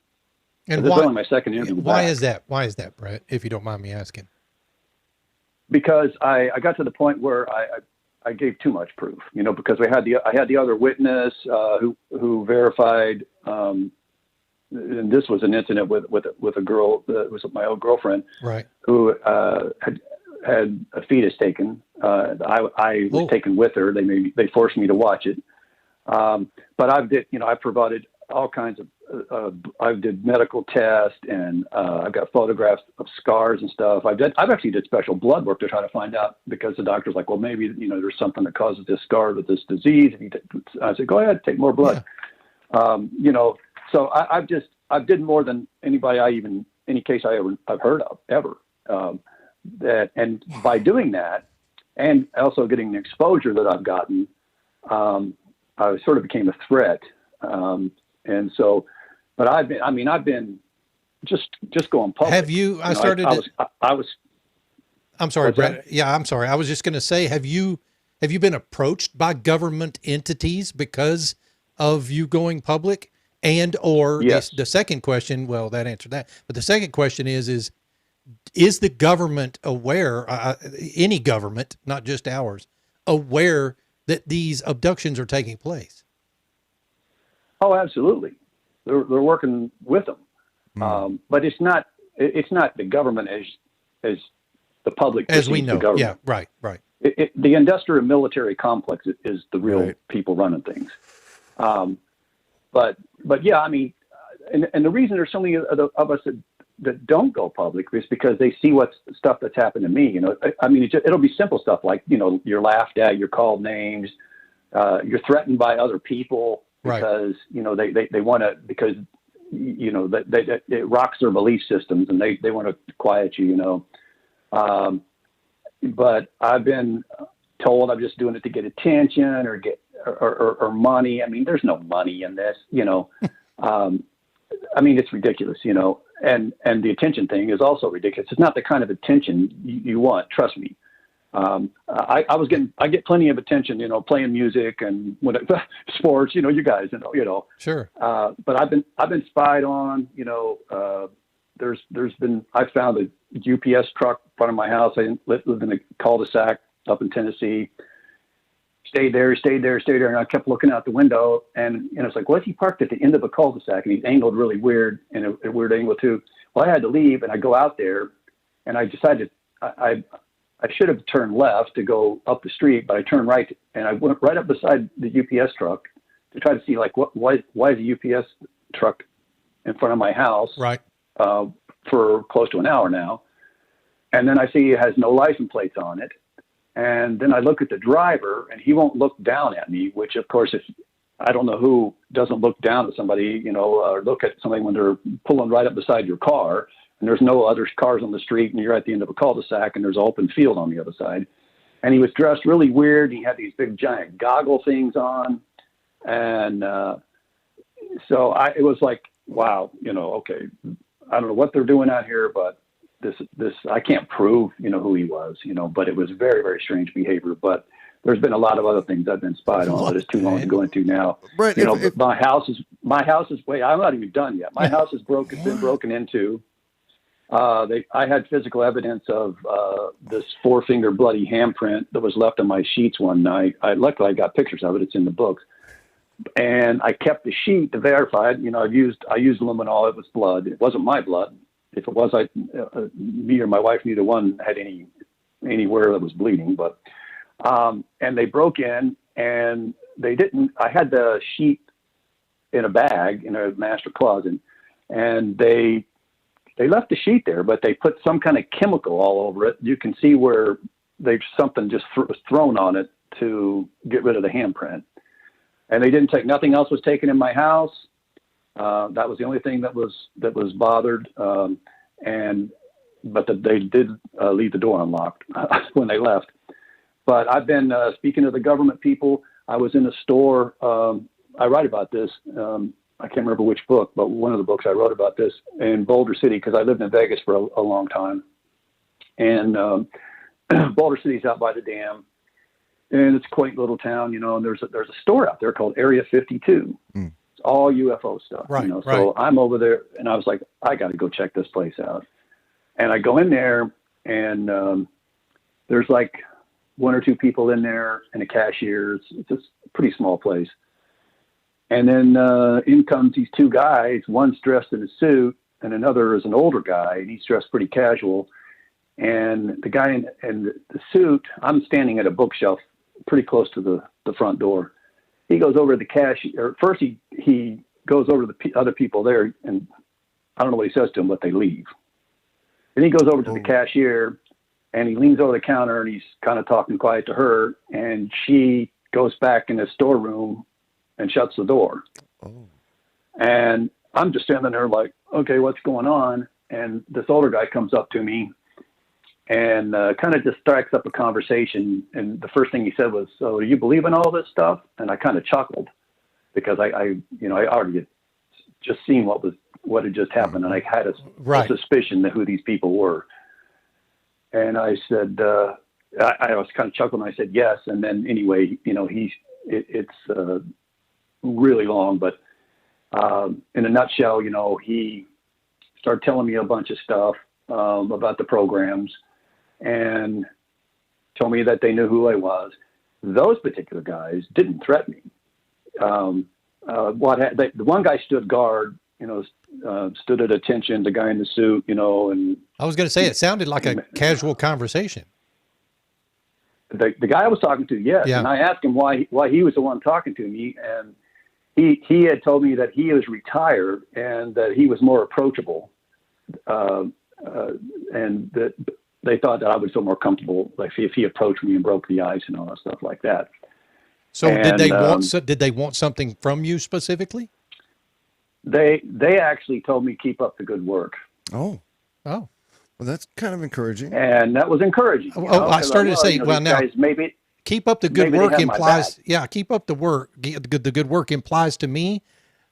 And this is only my second interview. Why is that? Why is that, Brett? If you don't mind me asking. Because I got to the point where I gave too much proof, because I had the other witness who verified. And this was an incident with a girl that was my old girlfriend, right? Who had a fetus taken. I was taken with her. They forced me to watch it. But I provided all kinds of, I did medical tests, and I've got photographs of scars and stuff. I've actually did special blood work to try to find out, because the doctor's like, well, maybe, there's something that causes this scar with this disease. I said, go ahead, take more blood. Yeah. So I've did more than any case I've heard of ever. And by doing that, and also getting the exposure that I've gotten, I sort of became a threat. And so, but I've been just going public. Have you, I'm sorry, Brett. Yeah, I'm sorry. I was just going to say, have you been approached by government entities because of you going public? And, or yes. The second question, well, that answered that. But the second question is the government aware, any government, not just ours, aware that these abductions are taking place? Oh, absolutely. They're working with them. But it's not the government as the public as we know. The government. Yeah, right. The industrial military complex is the real people running things. But yeah, and the reason there's so many of us that don't go public is because they see stuff that's happened to me. It'll be simple stuff like, you're laughed at, you're called names, you're threatened by other people because, they want to, because, it rocks their belief systems, and they want to quiet you, but I've been told I'm just doing it to get attention or get, or money. There's no money in this, it's ridiculous, and the attention thing is also ridiculous. It's not the kind of attention you want. Trust me. I get plenty of attention, playing music and sports, you guys, Sure. But I've been spied on, I found a UPS truck in front of my house. I lived in a cul-de-sac up in Tennessee. Stayed there. And I kept looking out the window, and it's like, what's he parked at the end of a cul-de-sac? And he's angled really weird, and a weird angle too. Well, I had to leave, and I go out there, and I decided I should have turned left to go up the street, but I turned right, and I went right up beside the UPS truck to try to see, like, why is a UPS truck in front of my house? Right. For close to an hour now. And then I see it has no license plates on it. And then I look at the driver, and he won't look down at me, which, of course, I don't know who doesn't look down at somebody, or look at somebody when they're pulling right up beside your car, and there's no other cars on the street, and you're at the end of a cul-de-sac, and there's an open field on the other side. And he was dressed really weird. He had these big giant goggle things on. And so it was like, wow, okay, I don't know what they're doing out here, but this I can't prove, who he was, but it was very, very strange behavior. But there's been a lot of other things I've been spied on, but it's too long to go into now. Brett, my house is wait, I'm not even done yet. My house is been broken into. I had physical evidence of this 4-finger bloody handprint that was left on my sheets one night. Luckily I got pictures of it. It's in the books. And I kept the sheet to verify it. I used luminol. It was blood. It wasn't my blood. If it was, me or my wife, neither one had anywhere that was bleeding. But and they broke in, and they didn't. I had the sheet in a bag in a master closet, and they left the sheet there, but they put some kind of chemical all over it. You can see where something just was thrown on it to get rid of the handprint. And they didn't take, nothing else was taken in my house. That was the only thing that was bothered. But they did leave the door unlocked when they left. But I've been speaking to the government people. I was in a store. I write about this. I can't remember which book, but one of the books I wrote about this in Boulder City, because I lived in Vegas for a long time. And Boulder City's out by the dam. And it's a quaint little town, and there's a store out there called Area 52. It's all UFO stuff, right, So I'm over there, and I was like, I got to go check this place out. And I go in there, and there's like 1 or 2 people in there and a cashier. It's a pretty small place. And then in comes these 2 guys. One's dressed in a suit, and another is an older guy, and he's dressed pretty casual. And the guy in the suit, I'm standing at a bookshelf pretty close to the front door. he goes over to the cashier. First, he goes over to the other people there, and I don't know what he says to them, but they leave. Then he goes over to the cashier, and he leans over the counter, and he's kind of talking quiet to her, and she goes back in the storeroom and shuts the door. Oh. And I'm just standing there like, okay, what's going on? And this older guy comes up to me and kind of just strikes up a conversation. And the first thing he said was, "So do you believe in all this stuff?" And I kind of chuckled because I already had just seen what had just happened, and I had a suspicion that who these people were. And I said, I was kind of chuckling. I said yes, and then anyway, it's really long, but in a nutshell, he started telling me a bunch of stuff about the programs, and told me that they knew who I was. Those particular guys didn't threaten me. The one guy stood guard, stood at attention, the guy in the suit, and I was going to say, it sounded like a casual conversation. The guy I was talking to, yes. Yeah. And I asked him why he was the one talking to me. And he had told me that he was retired and that he was more approachable. And that they thought that I would feel more comfortable, like if he approached me and broke the ice and all that stuff like that. So did they want something from you specifically? They actually told me keep up the good work. Oh. Well, that's kind of encouraging. And that was encouraging. I started to say, well, now maybe keep up the good work implies, keep up the work. The good work implies to me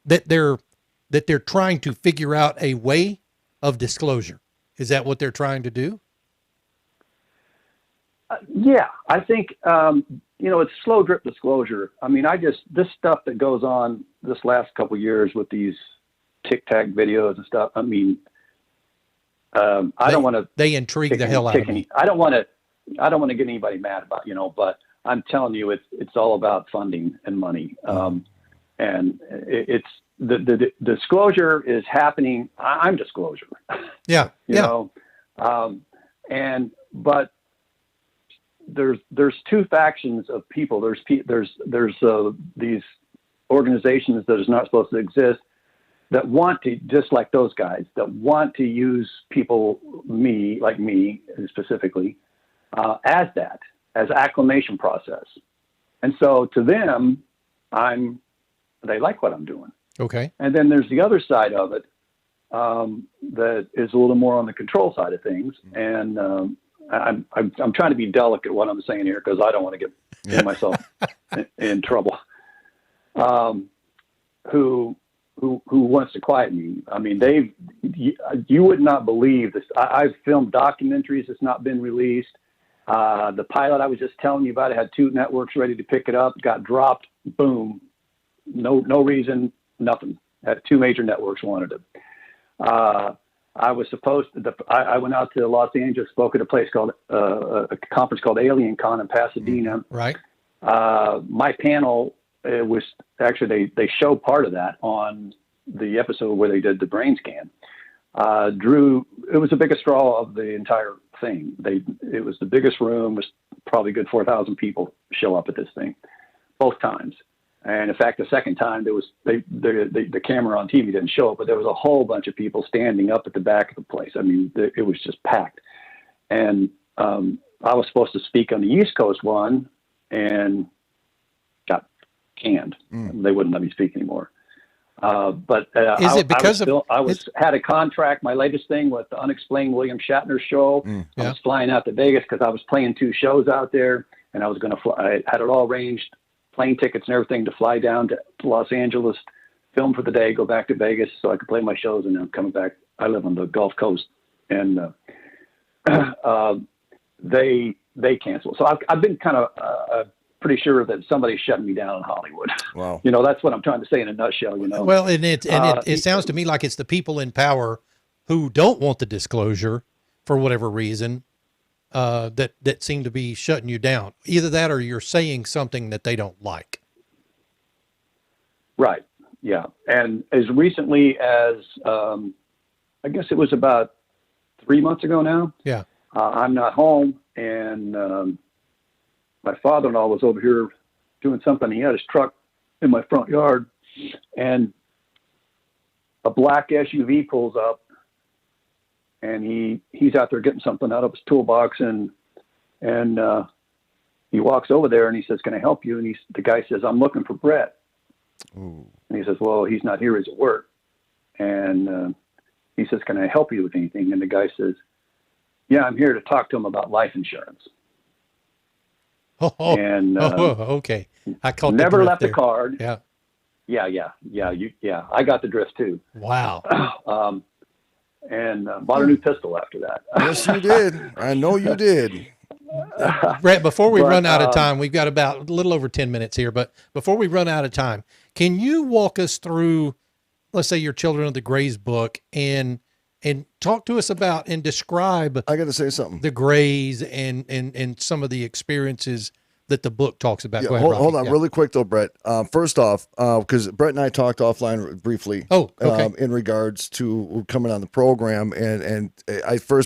that they're trying to figure out a way of disclosure. Is that what they're trying to do? Yeah, I think, it's slow drip disclosure. I mean, this stuff that goes on this last couple of years with these Tic Tac videos and stuff. I mean, I don't want to. They intrigue the hell out of me. I don't want to get anybody mad about, but I'm telling you, it's all about funding and money. And it's the disclosure is happening. I'm disclosure. Yeah. But there's two factions of people. There's these organizations that is not supposed to exist that want to, just like those guys, that want to use people, like me specifically, as acclimation process. And so to them, they like what I'm doing. Okay. And then there's the other side of it that is a little more on the control side of things. And I'm trying to be delicate what I'm saying here because I don't want to get myself in trouble. Who wants to quiet me? I mean, you would not believe this. I've filmed documentaries that's not been released. The pilot I was just telling you about, it had 2 networks ready to pick it up, got dropped, boom. No reason, nothing. Had 2 major networks wanted it. I was supposed to, I went out to Los Angeles, spoke at a place called, a conference called Alien Con in Pasadena. Right. My panel, it was actually, they showed part of that on the episode where they did the brain scan. It was the biggest draw of the entire thing. It was the biggest room, was probably a good 4,000 people show up at this thing, both times. And in fact, the second time the camera on TV didn't show it, but there was a whole bunch of people standing up at the back of the place. I mean, it was just packed. And I was supposed to speak on the East Coast one and got canned. They wouldn't let me speak anymore. But is it because had a contract, my latest thing with the Unexplained William Shatner show. I was flying out to Vegas because I was playing 2 shows out there, and I was going to fly. I had it all arranged, plane tickets and everything to fly down to Los Angeles, film for the day, go back to Vegas so I could play my shows, and then coming back. I live on the Gulf Coast, and they canceled. So I've been kind of pretty sure that somebody's shutting me down in Hollywood. Wow. That's what I'm trying to say in a nutshell. Well, and it sounds to me like it's the people in power who don't want the disclosure for whatever reason. That seem to be shutting you down. Either that or you're saying something that they don't like. Right. Yeah. And as recently as, I guess it was about 3 months ago now. Yeah. I'm not home, and my father-in-law was over here doing something. He had his truck in my front yard, and a black SUV pulls up, and he's out there getting something out of his toolbox, and he walks over there and he says, "Can I help you?" And the guy says, "I'm looking for Bret." Ooh. And he says, "Well, he's not here. He's at work." And he says, "Can I help you with anything?" And the guy says, "Yeah, I'm here to talk to him about life insurance." And okay. I caught never the left drift a there. card. Yeah. Yeah. I got the drift too. Wow. And bought a new pistol after that. Yes, you did. I know you did. Brett, before we But, run out of time, we've got about a little over 10 minutes here, but before we run out of time, can you walk us through, let's say, your Children of the Greys book and talk to us about and describe I got to say something. the Greys and some of the experiences that the book talks about. Yeah, Go ahead, hold Rocky. on Yeah. really quick though, Brett. First off, because Brett and I talked offline briefly. Oh, okay. In regards to coming on the program, and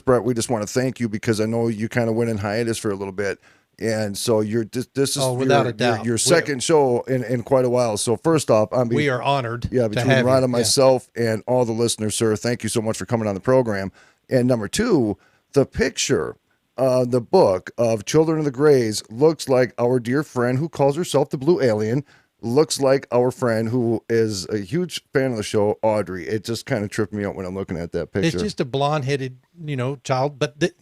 Brett, we just want to thank you because I know you kind of went in hiatus for a little bit, and so this is without a doubt. your second show in quite a while. So first off, We are honored. yeah, to between have Ron you. and myself and all the listeners, sir, thank you so much for coming on the program. And number two, the picture. The book of Children of the Greys looks like our dear friend who calls herself the Blue Alien, looks like our friend who is a huge fan of the show, Audrey. It just kind of tripped me out when I'm looking at that picture. It's just a blonde-headed, child, but the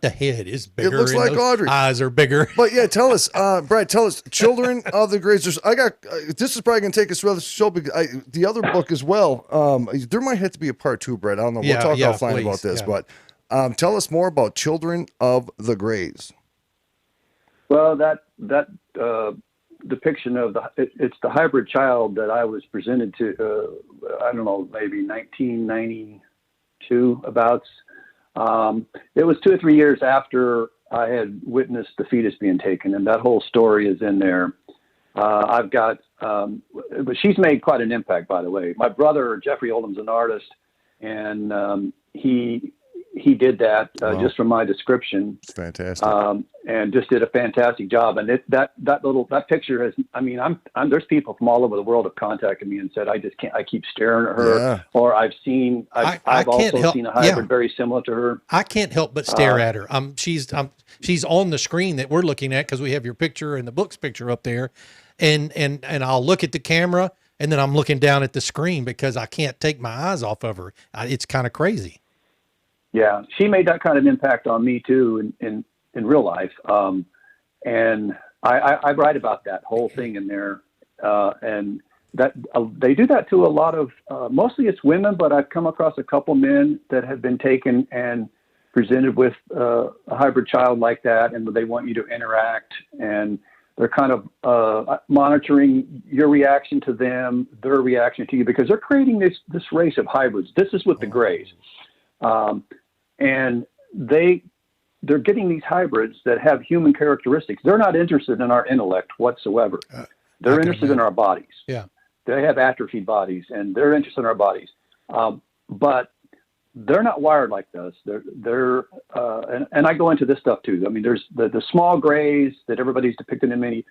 head is bigger. It looks and like those Audrey. Eyes are bigger. But yeah, tell us, Brad, tell us, Children of the Greys. This is probably going to take us through the show, because the other book as well. There might have to be a part two, Brad. I don't know. We'll talk offline please. about this, Yeah. but tell us more about Children of the Greys. Well, that depiction of it's the hybrid child that I was presented to. I don't know, maybe 1992 abouts. It was 2 or 3 years after I had witnessed the fetus being taken, and that whole story is in there. I've got, but she's made quite an impact, by the way. My brother Jeffrey Oldham's an artist, and he did that Wow. just from my description. It's fantastic. And just did a fantastic job. And that picture has, there's people from all over the world have contacted me and said, I just can't, I keep staring at her, Yeah. or I've seen a hybrid very similar to her. I can't help but stare at her. She's on the screen that we're looking at because we have your picture and the book's picture up there, and I'll look at the camera and then I'm looking down at the screen because I can't take my eyes off of her. It's kind of crazy. Yeah, she made that kind of impact on me too in real life. And I write about that whole thing in there. And that they do that to a lot of, mostly it's women, but I've come across a couple men that have been taken and presented with a hybrid child like that, and they want you to interact, and they're kind of monitoring your reaction to them, their reaction to you, because they're creating this race of hybrids. This is with the Greys. And they're getting these hybrids that have human characteristics. They're not interested in our intellect whatsoever. They're interested in our bodies. Yeah. They have atrophied bodies, and they're interested in our bodies. But they're not wired like us. And I go into this stuff too. I mean, there's the small Greys that everybody's depicted in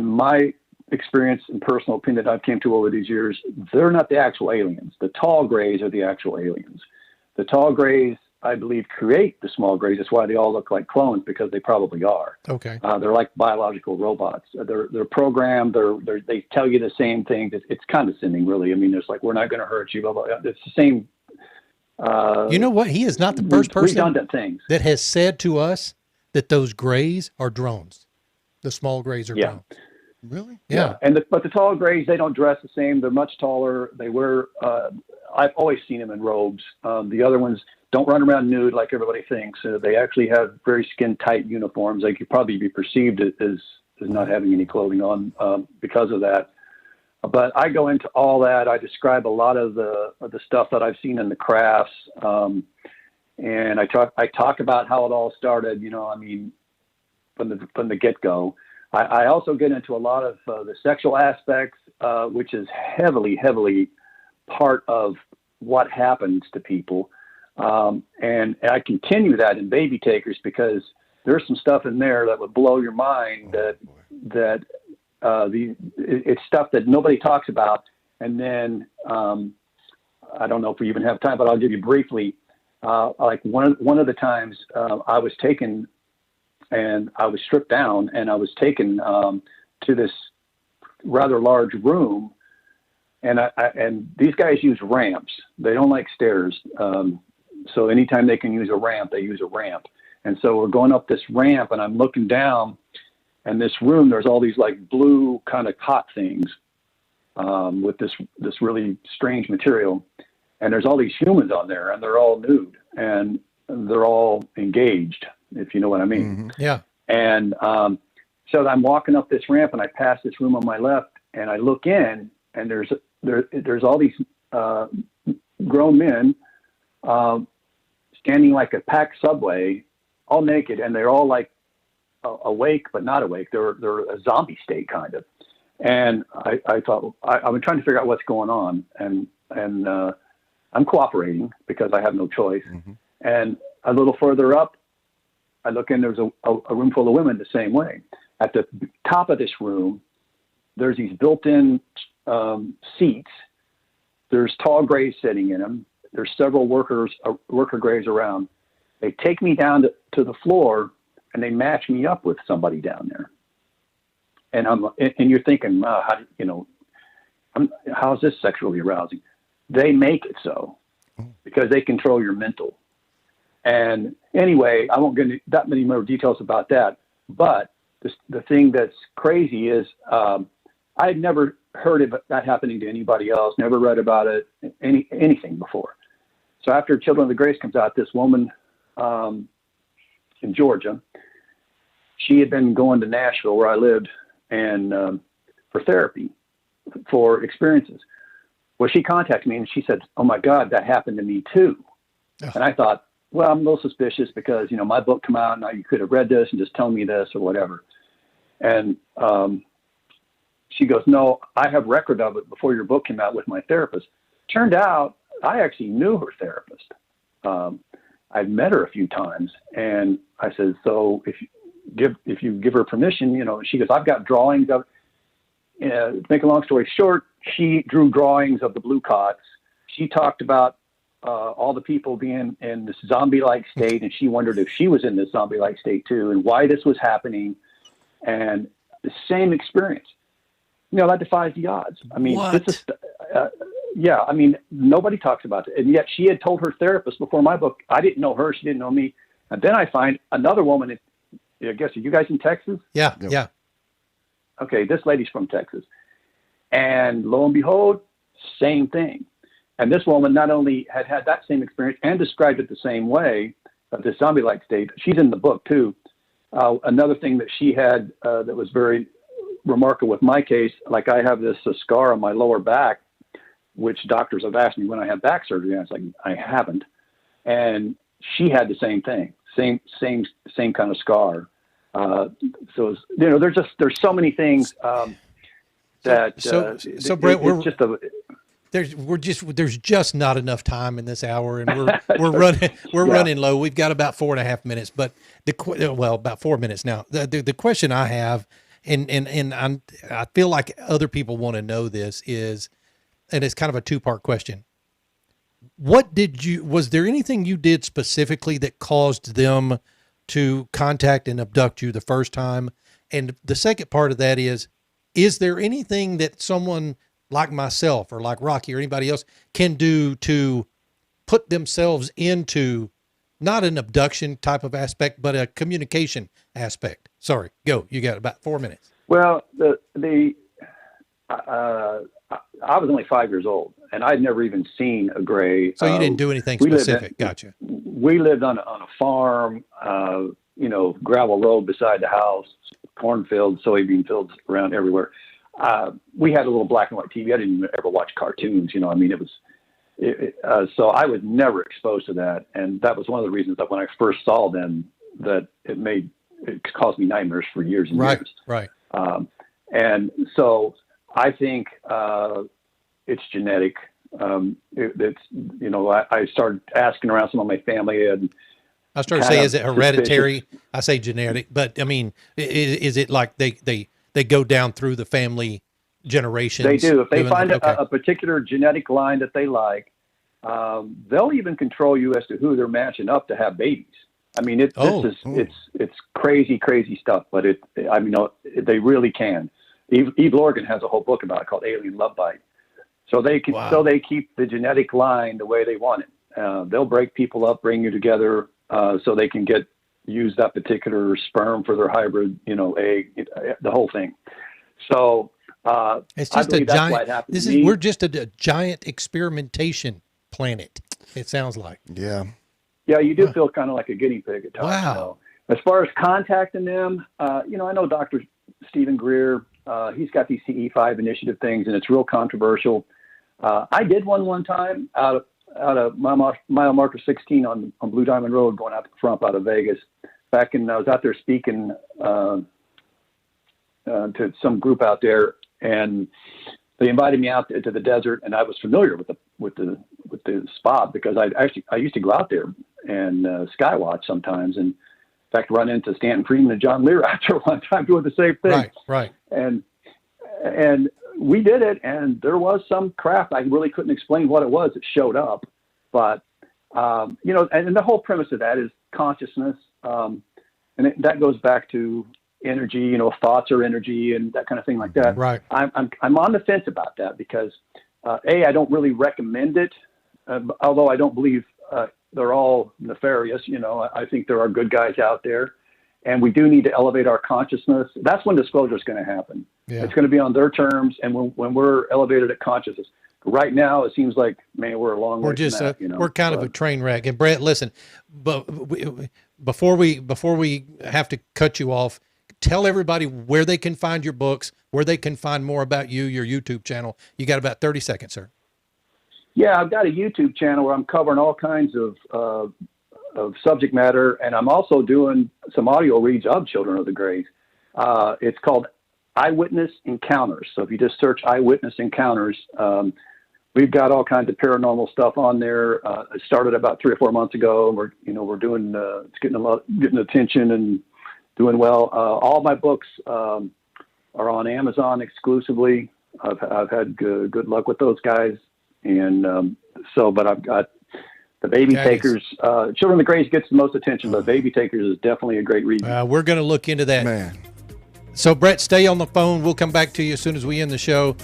my experience and personal opinion that I've came to over these years, they're not the actual aliens. The tall Greys are the actual aliens. The tall Greys, I believe, create the small Greys. That's why they all look like clones, because they probably are. Okay. They're like biological robots. They're programmed. They tell you the same thing. It's condescending, really. I mean, it's like, we're not going to hurt you. Blah, blah, blah. It's the same. You know what? He is not the first person redundant things that has said to us that those Greys are drones. The small Greys are drones. Really? Yeah. But the tall Greys, they don't dress the same. They're much taller. They wear. I've always seen them in robes. The other ones don't run around nude like everybody thinks. They actually have very skin-tight uniforms. They could probably be perceived as not having any clothing on because of that. But I go into all that. I describe a lot of the stuff that I've seen in the crafts, and I talk about how it all started. From the get-go. I also get into a lot of the sexual aspects, which is heavily part of what happens to people. And I continue that in Baby Takers, because there's some stuff in there that would blow your mind that it's stuff that nobody talks about. And then I don't know if we even have time, but I'll give you briefly. Like one of the times I was taken and I was stripped down and I was taken to this rather large room, and and these guys use ramps. They don't like stairs. So anytime they can use a ramp, they use a ramp. And so we're going up this ramp and I'm looking down, and this room, there's all these like blue kind of cot things with this really strange material. And there's all these humans on there, and they're all nude, and they're all engaged, if you know what I mean. Mm-hmm. Yeah. And so I'm walking up this ramp, and I pass this room on my left, and I look in, and there's all these grown men standing like a packed subway, all naked, and they're all like awake but not awake. They're a zombie state kind of. And I thought I've been trying to figure out what's going on, and I'm cooperating because I have no choice. Mm-hmm. And a little further up, I look in, there's a room full of women the same way. At the top of this room, there's these built-in seats. There's tall grays sitting in them. There's several worker grays around. They take me down to the floor, and they match me up with somebody down there. And you're thinking, how is this sexually arousing? They make it so because they control your mental. And anyway, I won't get into that many more details about that. But the thing that's crazy is I had never heard of that happening to anybody else, never read about it, anything before. So after Children of the Grace comes out, this woman in Georgia, she had been going to Nashville where I lived and for therapy, for experiences. Well, she contacted me and she said, "Oh my God, that happened to me too." Oh. And I thought, well, I'm a little suspicious because, my book come out and now you could have read this and just tell me this or whatever. And she goes, "No, I have record of it before your book came out with my therapist." Turned out I actually knew her therapist. I'd met her a few times, and I said, "So if you give her permission, she goes, I've got drawings of." To make a long story short, she drew drawings of the blue cots. She talked about all the people being in this zombie-like state, and she wondered if she was in this zombie-like state too, and why this was happening. And the same experience, that defies the odds. I mean, nobody talks about it, and yet she had told her therapist before my book. I didn't know her; she didn't know me. And then I find another woman. I guess, are you guys in Texas? Yeah. Okay, this lady's from Texas. And lo and behold, same thing. And this woman not only had that same experience and described it the same way, of this zombie-like state. She's in the book, too. Another thing that she had that was very remarkable with my case, like I have this scar on my lower back, which doctors have asked me when I had back surgery. And I was like, I haven't. And she had the same thing, same kind of scar. So there's so many things that. So Brett, there's just not enough time in this hour, and we're running low. We've got about 4.5 minutes, but about 4 minutes now. The question I have, and I feel like other people want to know this is, and it's kind of a 2-part question. Was there anything you did specifically that caused them to contact and abduct you the first time? And the second part of that is there anything that someone like myself or like Rocci or anybody else can do to put themselves into not an abduction type of aspect, but a communication aspect? Sorry, go. You got about 4 minutes. Well, I was only 5 years old, and I'd never even seen a gray. So you didn't do anything specific. Gotcha. We lived on a farm, gravel road beside the house, cornfields, soybean fields around everywhere. We had a little black and white TV. I didn't ever watch cartoons. So I was never exposed to that. And that was one of the reasons that when I first saw them, that it caused me nightmares for years and years. Right. And so I think it's genetic. I started asking around some of my family, and I started to say, is it hereditary? I say genetic, but I mean, is it like they they go down through the family generations. They do. If they doing find that? Okay. a particular genetic line that they like, they'll even control you as to who they're matching up to have babies. I mean, it's crazy stuff, but they really can. Eve Lorgan has a whole book about it called Alien Love Bite. So they keep the genetic line the way they want it. They'll break people up, bring you together, so they can use that particular sperm for their hybrid, egg, the whole thing. So it's just a giant. We're just a giant experimentation planet. It sounds like. Yeah. Yeah, you do feel kind of like a guinea pig at times. Wow. So, as far as contacting them, I know Dr. Stephen Greer. He's got these CE5 Initiative things, and it's real controversial. I did one time out of mile marker 16 on Blue Diamond Road, going out to the front out of Vegas. I was out there speaking to some group out there, and they invited me out to the desert, and I was familiar with the spot because I used to go out there and skywatch sometimes, and in fact run into Stanton Friedman and John Lear out there one time doing the same thing. Right. And we did it, and there was some craft. I really couldn't explain what it was. It showed up, but and the whole premise of that is consciousness, and that goes back to energy. Thoughts are energy, and that kind of thing like that. Right. I'm on the fence about that because I don't really recommend it, although I don't believe they're all nefarious. I think there are good guys out there, and we do need to elevate our consciousness. That's when disclosure is going to happen. Yeah. It's going to be on their terms, and when we're elevated at consciousness. Right now, it seems like, man, we're a long way from that. We're kind of a train wreck. And Brett, listen, but before we have to cut you off, tell everybody where they can find your books, where they can find more about you, your YouTube channel. You got about 30 seconds, sir. Yeah, I've got a YouTube channel where I'm covering all kinds of subject matter, and I'm also doing some audio reads of Children of the Greys. It's called Eyewitness Encounters. So if you just search Eyewitness Encounters, we've got all kinds of paranormal stuff on there. It started about 3 or 4 months ago, and we're doing it's getting attention and doing well. All my books are on Amazon exclusively. I've had good luck with those guys. And but I've got the Baby Takers. Children of the Greys gets the most attention, but Baby Takers is definitely a great read. We're going to look into that. Man. So, Brett, stay on the phone. We'll come back to you as soon as we end the show.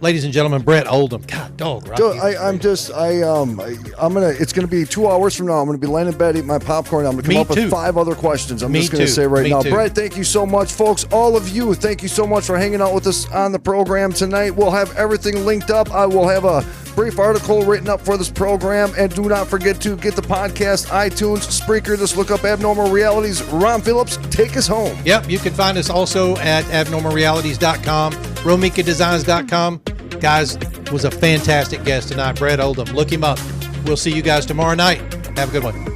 Ladies and gentlemen, Bret Oldham. God, dog, right? It's gonna be 2 hours from now. I'm gonna be laying in bed, eating my popcorn. I'm gonna come up with 5 other questions. I'm just gonna say right now, Bret, thank you so much, folks. All of you, thank you so much for hanging out with us on the program tonight. We'll have everything linked up. I will have a brief article written up for this program, and do not forget to get the podcast, iTunes, Spreaker. Just look up Abnormal Realities. Ron Phillips, take us home. Yep, you can find us also at abnormalrealities.com, romikadesigns.com. Guys, was a fantastic guest tonight, Bret Oldham. Look him up. We'll see you guys tomorrow night. Have a good one.